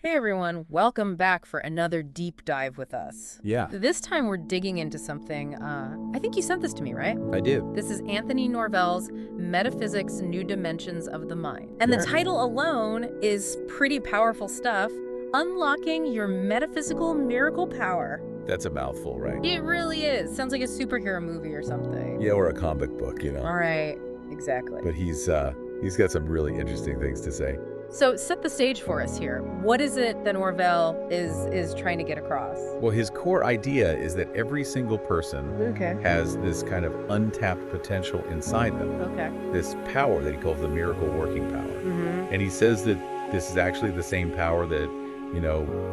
Hey everyone, welcome back for another deep dive with us. Yeah, This time we're digging into something, I think you sent this to me, right? I did. This is Anthony Norvell's Metaphysics, New Dimensions of the Mind. And the title alone is pretty powerful stuff, Unlocking Your Metaphysical Miracle Power. That's a mouthful, right? It really is. Sounds like a superhero movie or something. Yeah, or a comic book, All right, exactly. But he's got some really interesting things to say. So set the stage for us here. What is it that Norvell is trying to get across? Well, his core idea is that every single person Okay. has this kind of untapped potential inside them. Okay. This power that he calls the miracle working power. Mm-hmm. And he says that this is actually the same power that,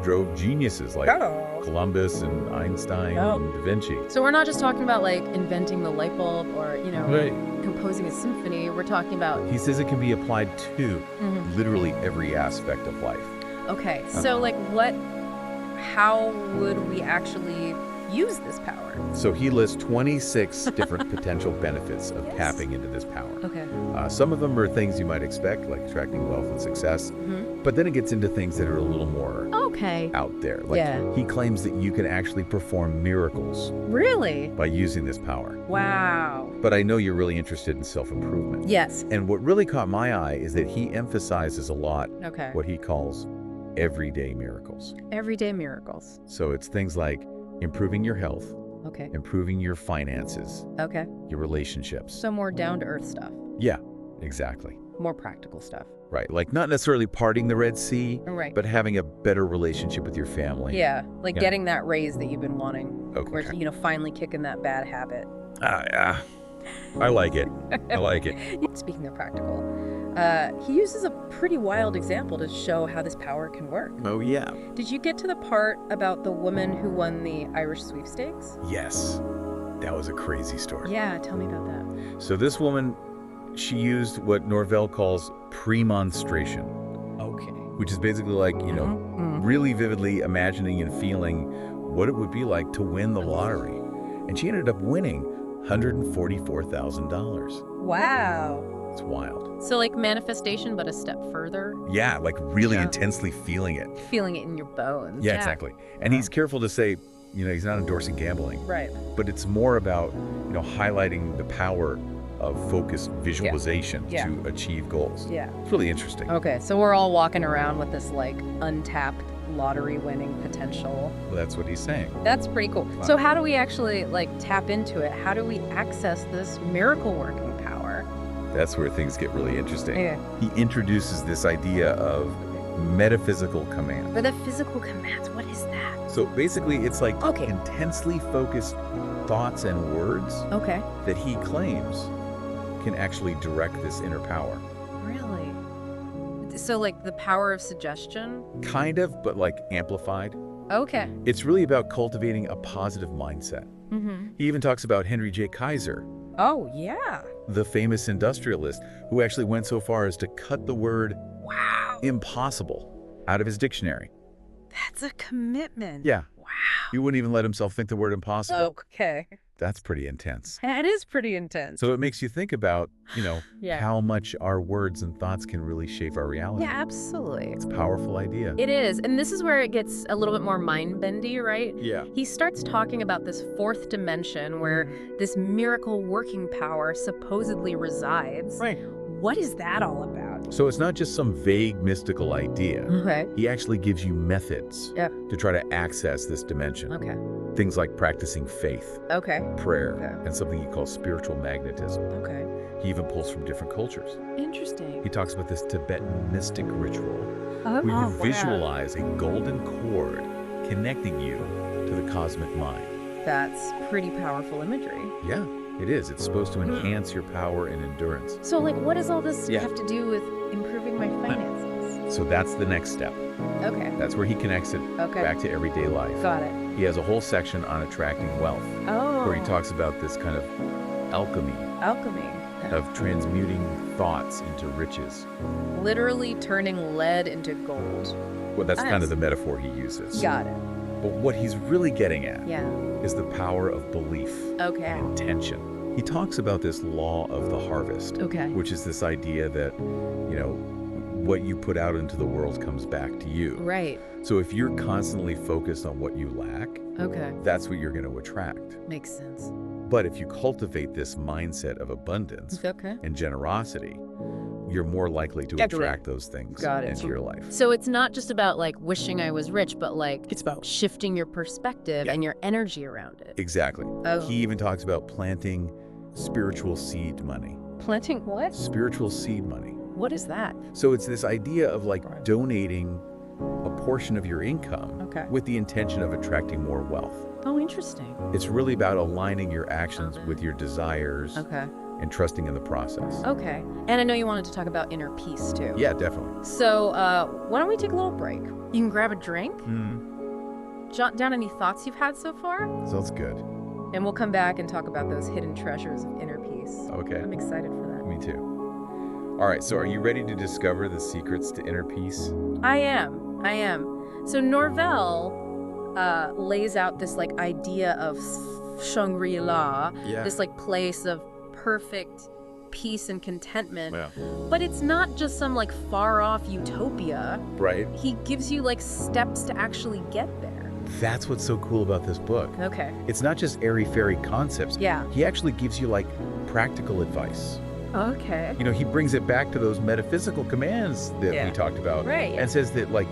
drove geniuses like Columbus and Einstein and Da Vinci. So we're not just talking about like inventing the light bulb or, Right. composing a symphony. We're talking about... He says it can be applied to literally every aspect of life. Okay, so like how would we actually use this power? So he lists 26 different potential benefits of tapping into this power. Okay. Some of them are things you might expect, like attracting wealth and success. Mm-hmm. But then it gets into things that are a little more out there. Like he claims that you can actually perform miracles Really? by using this power. Wow. But I know you're really interested in self-improvement. Yes. And what really caught my eye is that he emphasizes a lot Okay. what he calls everyday miracles. Everyday miracles. So it's things like improving your health, Okay. improving your finances, Okay. your relationships. So more down-to-earth stuff. Yeah, exactly. More practical stuff. Right, like not necessarily parting the Red Sea, Right. but having a better relationship with your family. Yeah, like Yeah. getting that raise that you've been wanting. Okay. Or, finally kicking that bad habit. I like it. I like it. Speaking of practical, he uses a pretty wild example to show how this power can work. Oh, yeah. Did you get to the part about the woman who won the Irish sweepstakes? Yes, that was a crazy story. Yeah, tell me about that. So this woman, she used what Norvell calls pre-monstration, Okay. which is basically like, really vividly imagining and feeling what it would be like to win the lottery. And she ended up winning $144,000. Wow. It's wild. So like manifestation, but a step further, Yeah, like really Yeah. intensely feeling it. feeling it in your bones. Yeah, exactly. And he's careful to say, he's not endorsing gambling, Right. but it's more about, highlighting the power of focused visualization Yeah. to achieve goals. Yeah. It's really interesting. Okay, so we're all walking around with this like untapped lottery winning potential. Well, that's what he's saying. That's pretty cool. Wow. So how do we actually like tap into it? How do we access this miracle working power? That's where things get really interesting. Yeah. He introduces this idea of metaphysical command. For the physical commands, what is that? So basically, it's like Okay. intensely focused thoughts and words Okay. that he claims can actually direct this inner power. Really? So like the power of suggestion? Kind of, but like amplified. Okay. It's really about cultivating a positive mindset. Mm-hmm. He even talks about Henry J. Kaiser, Oh, yeah. the famous industrialist, who actually went so far as to cut the word Wow. impossible out of his dictionary. That's a commitment. Yeah, Wow. he wouldn't even let himself think the word impossible. Okay. That's pretty intense. That is pretty intense. So it makes you think about, Yeah. how much our words and thoughts can really shape our reality. Yeah, absolutely. It's a powerful idea. It is. And this is where it gets a little bit more mind-bendy, right? Yeah. He starts talking about this fourth dimension where this miracle working power supposedly resides. Right. What is that all about? So it's not just some vague mystical idea. Okay. He actually gives you methods Yeah. to try to access this dimension. Okay. Things like practicing faith, Okay. prayer, Okay. and something he calls spiritual magnetism. Okay. He even pulls from different cultures. Interesting. He talks about this Tibetan mystic ritual Oh, where you wow. visualize a golden cord connecting you to the cosmic mind. That's pretty powerful imagery. Yeah, it is. It's supposed to enhance your power and endurance. So, like, what does all this Yeah. have to do with improving my finances? So that's the next step. Okay. That's where he connects it Okay. back to everyday life. Got it. He has a whole section on attracting wealth, Oh. where he talks about this kind of alchemy Alchemy. of transmuting thoughts into riches. Literally turning lead into gold. Well, that's kind Nice. of the metaphor he uses. Got it. But what he's really getting at Yeah. is the power of belief Okay. and intention. He talks about this law of the harvest, Okay. which is this idea that, what you put out into the world comes back to you. Right. So if you're constantly focused on what you lack, Okay. that's what you're going to attract. Makes sense. But if you cultivate this mindset of abundance Okay. and generosity, you're more likely to attract those things Got it. into your life. So it's not just about like wishing I was rich, but like It's about shifting your perspective and your energy around it. Exactly. Oh. He even talks about planting spiritual seed money. Planting what? Spiritual seed money. What is that? So it's this idea of like donating a portion of your income Okay. with the intention of attracting more wealth. Oh, interesting. It's really about aligning your actions with your desires Okay. and trusting in the process. Okay. And I know you wanted to talk about inner peace too. Yeah, definitely. So why don't we take a little break? You can grab a drink, jot down any thoughts you've had so far, Sounds good. and we'll come back and talk about those hidden treasures of inner peace. Okay. I'm excited for that. Me too. All right, so are you ready to discover the secrets to inner peace? I am. So Norvell lays out this like idea of Shangri-La, Yeah. this like place of perfect peace and contentment. Yeah. But it's not just some like far off utopia. Right. He gives you like steps to actually get there. That's what's so cool about this book. Okay. It's not just airy-fairy concepts. Yeah. He actually gives you like practical advice. Okay. You know, he brings it back to those metaphysical commands that Yeah. we talked about. Right. And says that like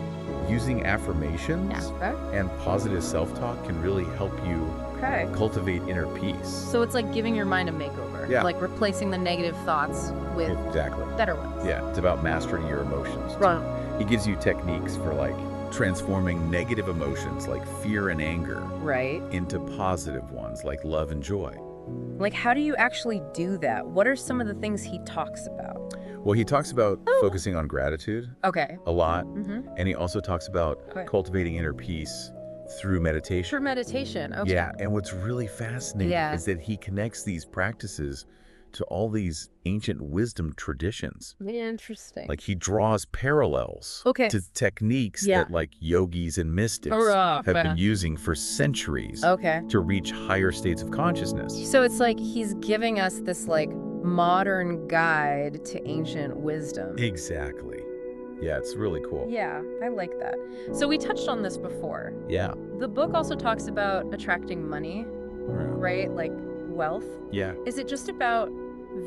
using affirmations Okay. and positive self-talk can really help you Okay. cultivate inner peace. So it's like giving your mind a makeover. Yeah. Like replacing the negative thoughts with Exactly. better ones. Yeah, it's about mastering your emotions. Right. He gives you techniques for like transforming negative emotions like fear and anger Right. into positive ones like love and joy. Like, how do you actually do that? What are some of the things he talks about? Well, he talks about focusing on gratitude Okay. a lot, Mm-hmm. and he also talks about Okay. cultivating inner peace through meditation. For meditation. Okay. Yeah, and what's really fascinating Yeah. is that he connects these practices to all these ancient wisdom traditions. Interesting. Like he draws parallels Okay. to techniques Yeah. that like yogis and mystics Hurrah, have man. been using for centuries Okay. to reach higher states of consciousness. So it's like he's giving us this like modern guide to ancient wisdom. Exactly. Yeah, it's really cool. Yeah, I like that. So we touched on this before. Yeah. The book also talks about attracting money, right? Like wealth. Yeah. Is it just about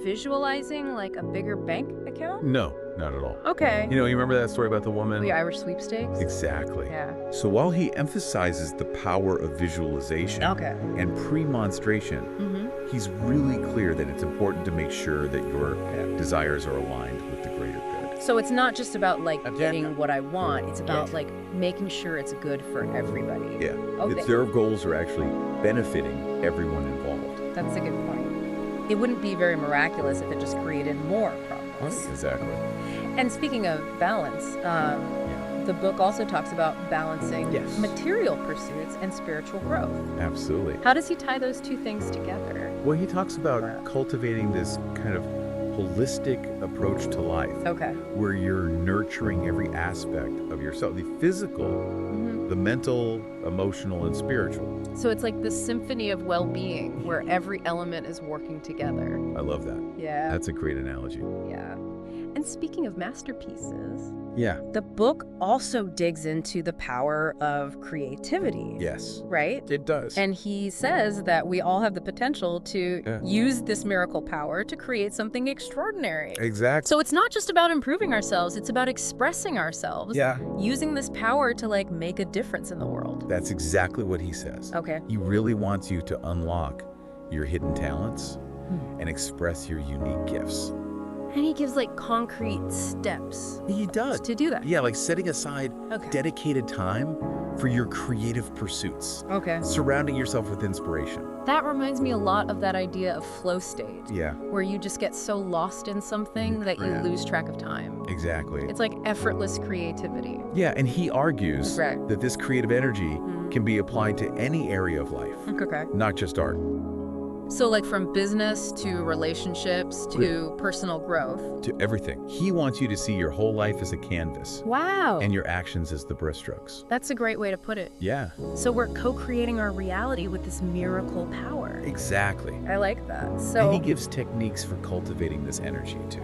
visualizing like a bigger bank account? No, not at all. Okay. You know, you remember that story about the woman? The Irish sweepstakes? Exactly. Yeah. So while he emphasizes the power of visualization Okay. and pre-monstration, Mm-hmm. he's really clear that it's important to make sure that your desires are aligned with the greater good. So it's not just about like getting what I want. It's about Yeah. like making sure it's good for everybody. Yeah. Okay. That their goals are actually benefiting everyone involved. That's a good point. It wouldn't be very miraculous if it just created more problems. Exactly. And speaking of balance, the book also talks about balancing Yes. material pursuits and spiritual growth. Absolutely. How does he tie those two things together? Well, he talks about cultivating this kind of holistic approach to life Okay. where you're nurturing every aspect of yourself, the physical, Mm-hmm. the mental, emotional, and spiritual. So it's like the symphony of well-being where every element is working together. I love that. Yeah. That's a great analogy. Yeah. And speaking of masterpieces, Yeah. the book also digs into the power of creativity. Yes. Right? It does. And he says that we all have the potential to use this miracle power to create something extraordinary. Exactly. So it's not just about improving ourselves, it's about expressing ourselves. Yeah. Using this power to like make a difference in the world. That's exactly what he says. Okay. He really wants you to unlock your hidden talents and express your unique gifts. And he gives like concrete steps He does. to do that. Yeah, like setting aside Okay. dedicated time for your creative pursuits, Okay. surrounding yourself with inspiration. That reminds me a lot of that idea of flow state, Yeah, where you just get so lost in something that you Yeah. lose track of time. exactly. It's like effortless creativity. Yeah, and he argues Right. that this creative energy Mhm. can be applied to any area of life, Okay. not just art. So like from business to relationships to personal growth. To everything. He wants you to see your whole life as a canvas Wow. and your actions as the brushstrokes. That's a great way to put it. Yeah, So we're co-creating our reality with this miracle power. exactly. I like that. And So, he gives techniques for cultivating this energy too.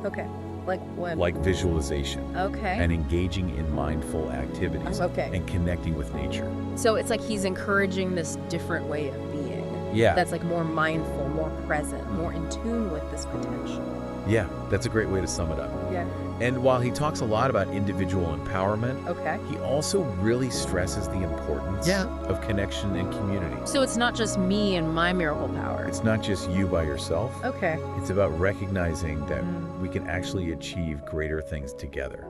okay. Like what? like visualization Okay. and engaging in mindful activities Okay. and connecting with nature. So it's like he's encouraging this different way of being. Yeah. That's like more mindful, more present, more in tune with this potential. Yeah, that's a great way to sum it up. Yeah. And while he talks a lot about individual empowerment, Okay. he also really stresses the importance of connection and community. So it's not just me and my miracle powers. It's not just you by yourself. Okay. It's about recognizing that we can actually achieve greater things together.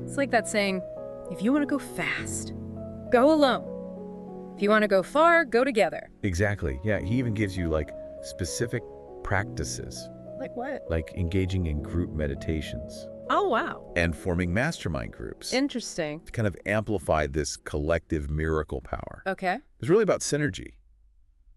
It's like that saying, if you want to go fast, go alone. If you want to go far, go together. Exactly. Yeah, he even gives you like specific practices, Like what? like engaging in group meditations Oh, wow. and forming mastermind groups Interesting. to kind of amplify this collective miracle power. Okay. It's really about synergy.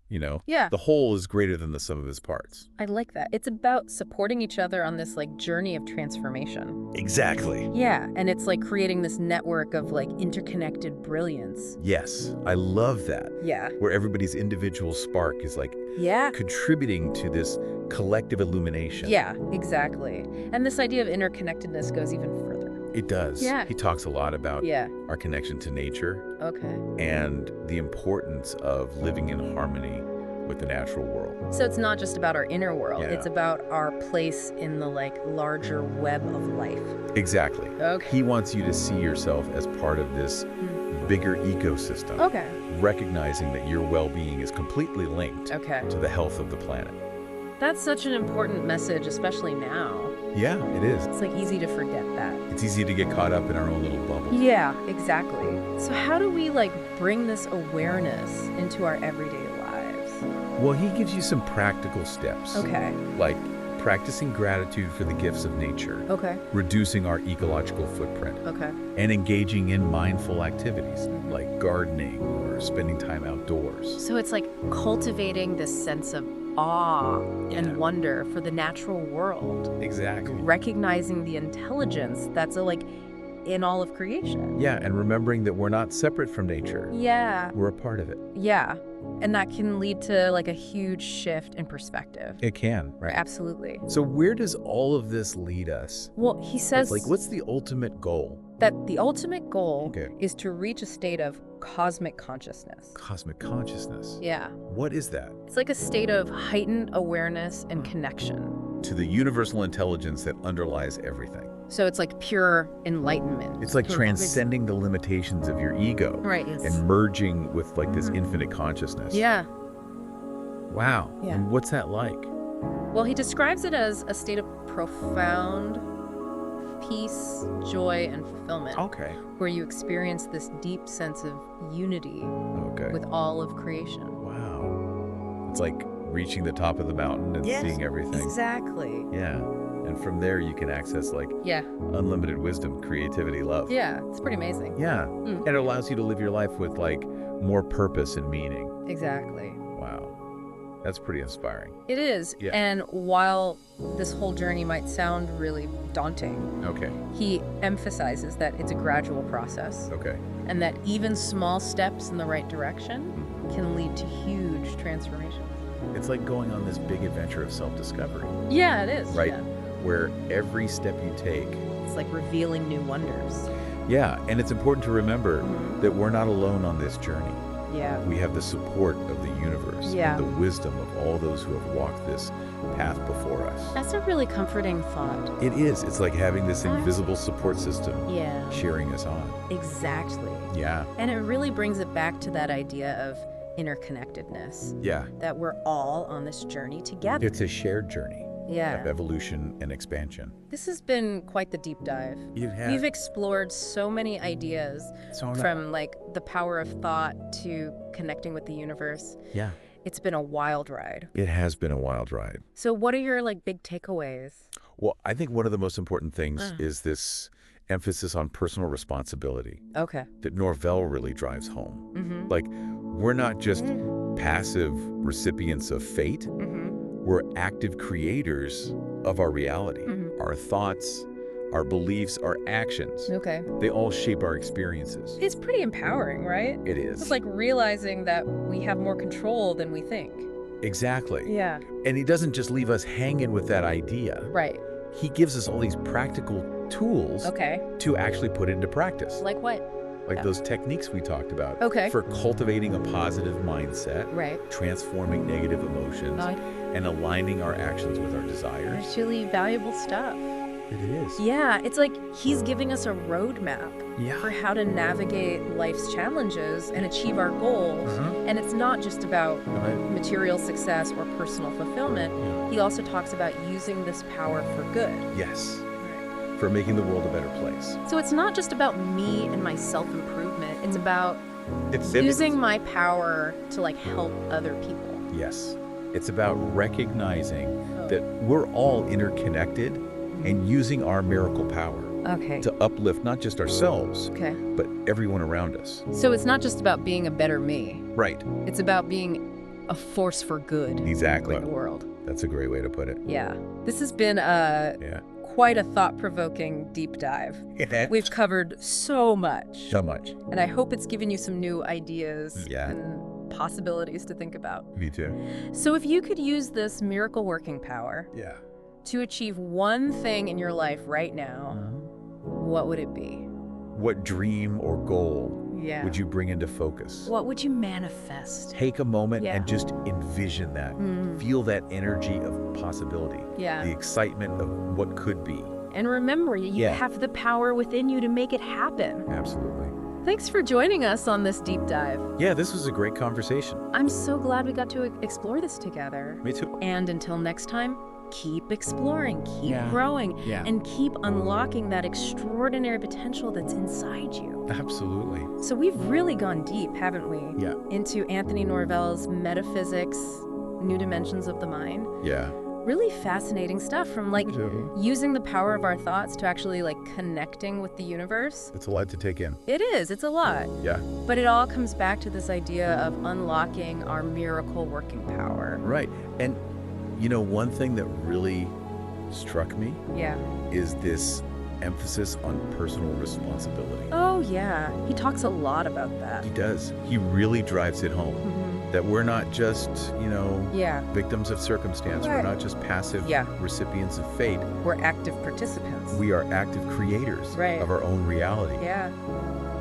You know, Yeah. the whole is greater than the sum of its parts. I like that. It's about supporting each other on this like journey of transformation. Exactly. Yeah. And it's like creating this network of like interconnected brilliance. Yes, I love that. Yeah. Where everybody's individual spark is like Yeah. contributing to this collective illumination. Yeah, exactly. And this idea of interconnectedness goes even further. It does. Yeah. He talks a lot about Yeah. our connection to nature Okay. and the importance of living in harmony with the natural world. So it's not just about our inner world. Yeah. It's about our place in the like larger web of life. Exactly. Okay. He wants you to see yourself as part of this bigger ecosystem, Okay. recognizing that your well-being is completely linked Okay. to the health of the planet. That's such an important message, especially now. Yeah, it is. It's like easy to forget that. It's easy to get caught up in our own little bubble. Yeah, exactly. So how do we like bring this awareness into our everyday lives? Well, he gives you some practical steps. Okay. Like practicing gratitude for the gifts of nature, Okay. reducing our ecological footprint, Okay. and engaging in mindful activities like gardening or spending time outdoors. So it's like cultivating this sense of awe Yeah. and wonder for the natural world, Exactly. recognizing the intelligence that's like in all of creation. Yeah, and remembering that we're not separate from nature. Yeah. We're a part of it. Yeah. And that can lead to like a huge shift in perspective. It can, right? Absolutely. So where does all of this lead us? Well, he says Like, what's the ultimate goal? that the ultimate goal Okay. is to reach a state of cosmic consciousness. Cosmic consciousness. Yeah. What is that? It's like a state of heightened awareness and connection. To the universal intelligence that underlies everything. So it's like pure enlightenment. It's like Pure- transcending the limitations of your ego. Right. And merging with like this infinite consciousness. Yeah. Wow. Yeah. And what's that like? Well, he describes it as a state of profound peace, joy, and fulfillment, Okay. where you experience this deep sense of unity Okay. with all of creation. Wow. It's like reaching the top of the mountain and seeing everything. Exactly. Yeah. And from there you can access like Yeah. unlimited wisdom, creativity, love. Yeah. It's pretty amazing. Yeah. Mm. And it allows you to live your life with like more purpose and meaning. Exactly. Wow. That's pretty inspiring. It is. Yeah. And while this whole journey might sound really daunting, Okay. he emphasizes that it's a gradual process Okay. and that even small steps in the right direction can lead to huge transformations. It's like going on this big adventure of self-discovery, Yeah, it is. right? Yeah. Where every step you take. It's like revealing new wonders. Yeah. And it's important to remember that we're not alone on this journey. Yeah. We have the support of the universe Yeah. and the wisdom of all those who have walked this path before us. That's a really comforting thought. It is. It's like having this invisible support system Yeah. cheering us on. Exactly. Yeah. And it really brings it back to that idea of interconnectedness, Yeah. that we're all on this journey together. It's a shared journey of Yeah. evolution and expansion. This has been quite the deep dive. It has. We've explored so many ideas from like the power of thought to connecting with the universe. Yeah. It's been a wild ride. It has been a wild ride. So what are your like big takeaways? Well, I think one of the most important things is this emphasis on personal responsibility Okay. that Norvell really drives home. Mm-hmm. Like, we're not just passive recipients of fate. Mm-hmm. We're active creators of our reality. Mhm. Our thoughts, our beliefs, our actions. Okay. They all shape our experiences. It's pretty empowering, right? It is. It's like realizing that we have more control than we think. Exactly. Yeah. And he doesn't just leave us hanging with that idea. Right. he gives us all these practical tools to actually put into practice. Like what? Like those techniques we talked about. Okay. For cultivating a positive mindset, Right. transforming negative emotions, and aligning our actions with our desires. It's really valuable stuff. It is. Yeah, it's like he's giving us a roadmap Yeah. for how to navigate life's challenges and achieve our goals. And it's not just about material success or personal fulfillment. He also talks about using this power for good. Yes. For making the world a better place. So it's not just about me and my self-improvement. It's about using my power to like help other people. Yes. It's about recognizing that we're all interconnected and using our miracle power to uplift not just ourselves, but everyone around us. So it's not just about being a better me. Right. It's about being a force for good Exactly. in the world. That's a great way to put it. Yeah. This has been quite a thought-provoking deep dive. We've covered so much. So much. And I hope it's given you some new ideas Yeah. and possibilities to think about. Me too. So if you could use this miracle working power to achieve one thing in your life right now, what would it be? What dream or goal Yeah. would you bring into focus? What would you manifest? Take a moment Yeah. and just envision that. Feel that energy of possibility. Yeah. The excitement of what could be. And remember, you have the power within you to make it happen. Absolutely. Thanks for joining us on this deep dive. Yeah, this was a great conversation. I'm so glad we got to explore this together. Me too. And until next time, keep exploring, keep growing, Yeah. and keep unlocking that extraordinary potential that's inside you. Absolutely. So we've really gone deep, haven't we? Yeah. Into Anthony Norvell's Metaphysics, New Dimensions of the Mind. Yeah. Really fascinating stuff, from like Me too. using the power of our thoughts to actually like connecting with the universe. It's a lot to take in. It is, it's a lot. Yeah. But it all comes back to this idea of unlocking our miracle working power. Right. And you know, one thing that really struck me Yeah. is this emphasis on personal responsibility. Oh, yeah. He talks a lot about that. He does. He really drives it home. That we're not just, Yeah. victims of circumstance. We're Right. not just passive recipients of fate. We're active participants. We are active creators Right. of our own reality. Yeah.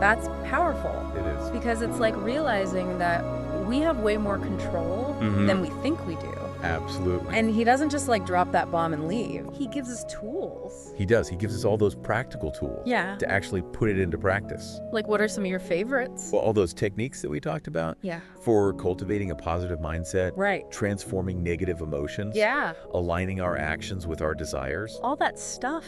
That's powerful. It is. Because it's like realizing that we have way more control than we think we do. Absolutely. And he doesn't just like drop that bomb and leave. He gives us tools. He does. He gives us all those practical tools Yeah. to actually put it into practice. Like, what are some of your favorites? Well, all those techniques that we talked about Yeah. for cultivating a positive mindset, Right. transforming negative emotions, Yeah. aligning our actions with our desires. All that stuff.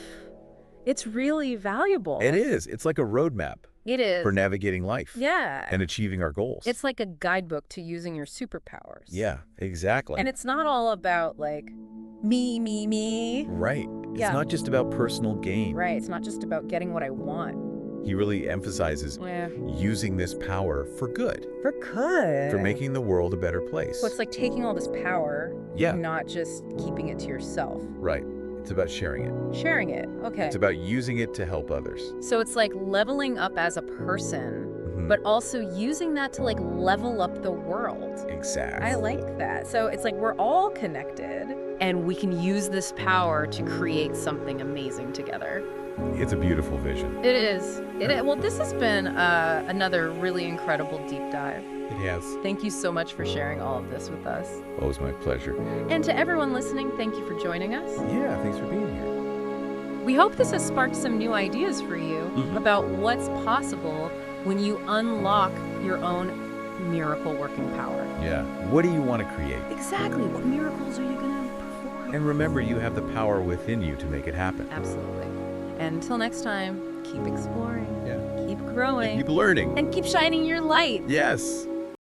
It's really valuable. It is. It's like a roadmap It is. for navigating life Yeah. and achieving our goals. It's like a guidebook to using your superpowers. Yeah, exactly. And it's not all about like me. Right. It's Yeah. not just about personal gain. Right. It's not just about getting what I want. He really emphasizes Yeah. using this power for good, For good. for making the world a better place. So it's like taking all this power, Yeah. not just keeping it to yourself. Right. It's about sharing it. Sharing it. Okay. It's about using it to help others. So it's like leveling up as a person, Mhm. but also using that to like level up the world. Exactly. I like that. So it's like we're all connected and we can use this power to create something amazing together. It's a beautiful vision. It is. Well, this has been another really incredible deep dive. It has. Thank you so much for sharing all of this with us. Always my pleasure. And to everyone listening, thank you for joining us. Yeah, thanks for being here. We hope this has sparked some new ideas for you about what's possible when you unlock your own miracle working power. Yeah. What do you want to create? Exactly. What miracles are you going to perform? And remember, you have the power within you to make it happen. Absolutely. And until next time, keep exploring, Yeah. keep growing, Keep learning. and keep shining your light. Yes.